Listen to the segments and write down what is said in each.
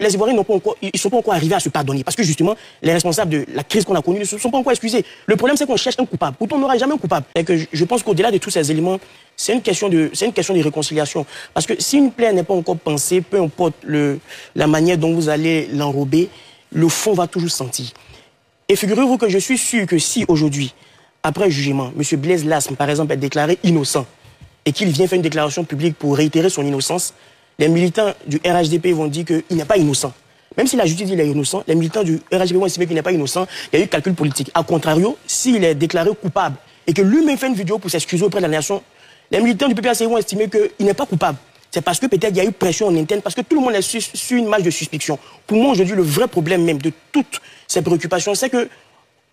les Ivoiriens n'ont pas encore, ils sont pas encore arrivés à se pardonner. Parce que justement, les responsables de la crise qu'on a connue ne se sont pas encore excusés. Le problème, c'est qu'on cherche un coupable. Pourtant, on n'aura jamais un coupable. Et que je pense qu'au-delà de tous ces éléments, c'est une question de réconciliation. Parce que si une plaie n'est pas encore pensée, peu importe la manière dont vous allez l'enrober, le fond va toujours sentir. Et figurez-vous que je suis sûr que si aujourd'hui, après jugement, M. Blaise Lasme, par exemple, est déclaré innocent et qu'il vient faire une déclaration publique pour réitérer son innocence, les militants du RHDP vont dire qu'il n'est pas innocent. Même si la justice dit qu'il est innocent, les militants du RHDP vont estimer qu'il n'est pas innocent, il y a eu calcul politique. A contrario, s'il est déclaré coupable et que lui-même fait une vidéo pour s'excuser auprès de la nation, les militants du PPACI vont estimer qu'il n'est pas coupable. C'est parce que peut-être il y a eu pression en interne, parce que tout le monde est sur une marge de suspicion. Pour moi, aujourd'hui, le vrai problème même de toutes ces préoccupations, c'est que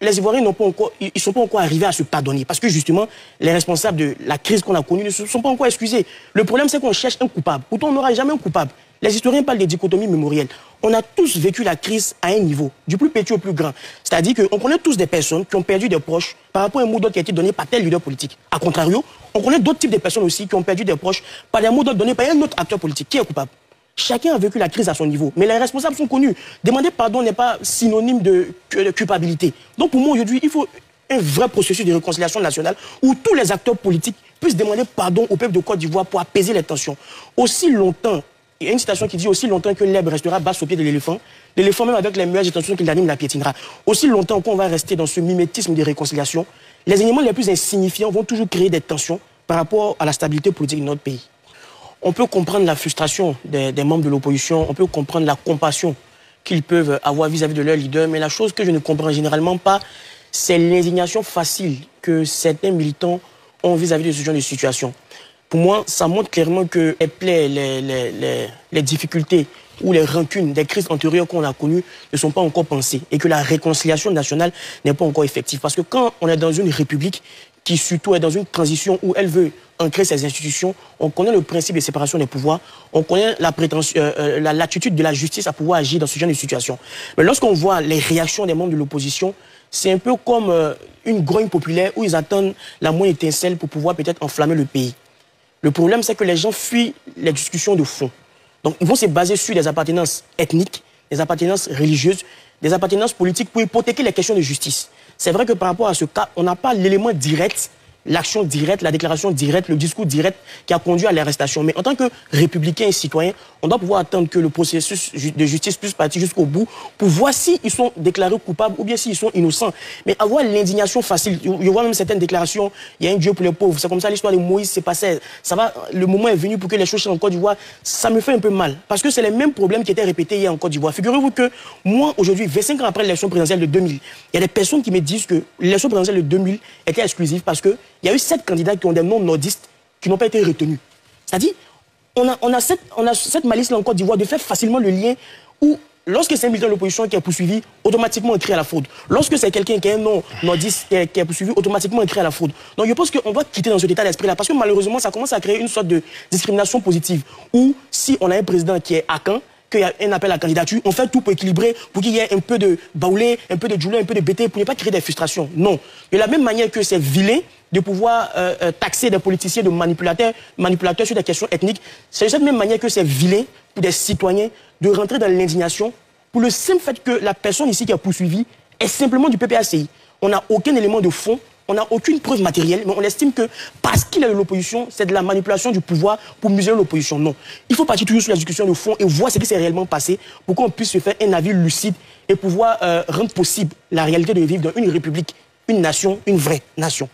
les Ivoiriens n'ont pas encore, ils sont pas encore arrivés à se pardonner. Parce que justement, les responsables de la crise qu'on a connue ne se sont pas encore excusés. Le problème, c'est qu'on cherche un coupable. Pourtant, on n'aura jamais un coupable. Les historiens parlent des dichotomies mémorielles. On a tous vécu la crise à un niveau, du plus petit au plus grand. C'est-à-dire qu'on connaît tous des personnes qui ont perdu des proches par rapport à un mot d'ordre qui a été donné par tel leader politique. A contrario, on connaît d'autres types de personnes aussi qui ont perdu des proches par des mots d'ordre donnés par un autre acteur politique. Qui est coupable? Chacun a vécu la crise à son niveau, mais les responsables sont connus. Demander pardon n'est pas synonyme de culpabilité. Donc pour moi aujourd'hui, il faut un vrai processus de réconciliation nationale où tous les acteurs politiques puissent demander pardon au peuple de Côte d'Ivoire pour apaiser les tensions. Aussi longtemps, il y a une citation qui dit aussi longtemps que l'herbe restera basse au pied de l'éléphant, l'éléphant même avec les meilleures intentions qu'il anime la piétinera. Aussi longtemps qu'on va rester dans ce mimétisme de réconciliation, les éléments les plus insignifiants vont toujours créer des tensions par rapport à la stabilité politique de notre pays. On peut comprendre la frustration des membres de l'opposition, on peut comprendre la compassion qu'ils peuvent avoir vis-à-vis de leur leader, mais la chose que je ne comprends généralement pas, c'est l'indignation facile que certains militants ont vis-à-vis de ce genre de situation. Pour moi, ça montre clairement que les plaies, les difficultés ou les rancunes des crises antérieures qu'on a connues ne sont pas encore pensées et que la réconciliation nationale n'est pas encore effective. Parce que quand on est dans une république qui surtout est dans une transition où elle veut ancrer ses institutions, on connaît le principe de séparation des pouvoirs, on connaît la latitude de la justice à pouvoir agir dans ce genre de situation. Mais lorsqu'on voit les réactions des membres de l'opposition, c'est un peu comme une grogne populaire où ils attendent la moindre étincelle pour pouvoir peut-être enflammer le pays. Le problème, c'est que les gens fuient les discussions de fond. Donc, ils vont se baser sur des appartenances ethniques, des appartenances religieuses, des appartenances politiques pour hypothéquer les questions de justice. C'est vrai que par rapport à ce cas, on n'a pas l'élément direct, l'action directe, la déclaration directe, le discours direct qui a conduit à l'arrestation. Mais en tant que républicains et citoyens, on doit pouvoir attendre que le processus de justice puisse partir jusqu'au bout pour voir s'ils sont déclarés coupables ou bien s'ils sont innocents. Mais avoir l'indignation facile, je vois même certaines déclarations, il y a un Dieu pour les pauvres, c'est comme ça l'histoire de Moïse s'est passée. Ça va, le moment est venu pour que les choses changent en Côte d'Ivoire. Ça me fait un peu mal parce que c'est les mêmes problèmes qui étaient répétés hier en Côte d'Ivoire. Figurez-vous que moi, aujourd'hui, 25 ans après l'élection présidentielle de 2000, il y a des personnes qui me disent que l'élection présidentielle de 2000 était exclusive parce que il y a eu 7 candidats qui ont des noms nordistes qui n'ont pas été retenus. C'est-à-dire, on a cette malice-là en Côte d'Ivoire de faire facilement le lien où, lorsque c'est un militant de l'opposition qui est poursuivi, automatiquement inscrit à la fraude. Lorsque c'est quelqu'un qui a un nom nordiste qui est poursuivi, automatiquement inscrit à la fraude. Donc je pense qu'on doit quitter dans cet état d'esprit-là parce que malheureusement, ça commence à créer une sorte de discrimination positive où, si on a un président qui est à Caen, qu'il y a un appel à la candidature, on fait tout pour équilibrer, pour qu'il y ait un peu de baoulé, un peu de djoulé, un peu de bété, pour ne pas créer des frustrations. Non. De la même manière que c'est vilain de pouvoir taxer des politiciens de manipulateurs sur des questions ethniques, c'est de cette même manière que c'est vilain pour des citoyens de rentrer dans l'indignation pour le simple fait que la personne ici qui a poursuivi est simplement du PPACI. On n'a aucun élément de fond, on n'a aucune preuve matérielle, mais on estime que parce qu'il est de l'opposition, c'est de la manipulation du pouvoir pour museler l'opposition. Non. Il faut partir toujours sur la discussion de fond et voir ce qui s'est réellement passé pour qu'on puisse se faire un avis lucide et pouvoir rendre possible la réalité de vivre dans une république, une nation, une vraie nation.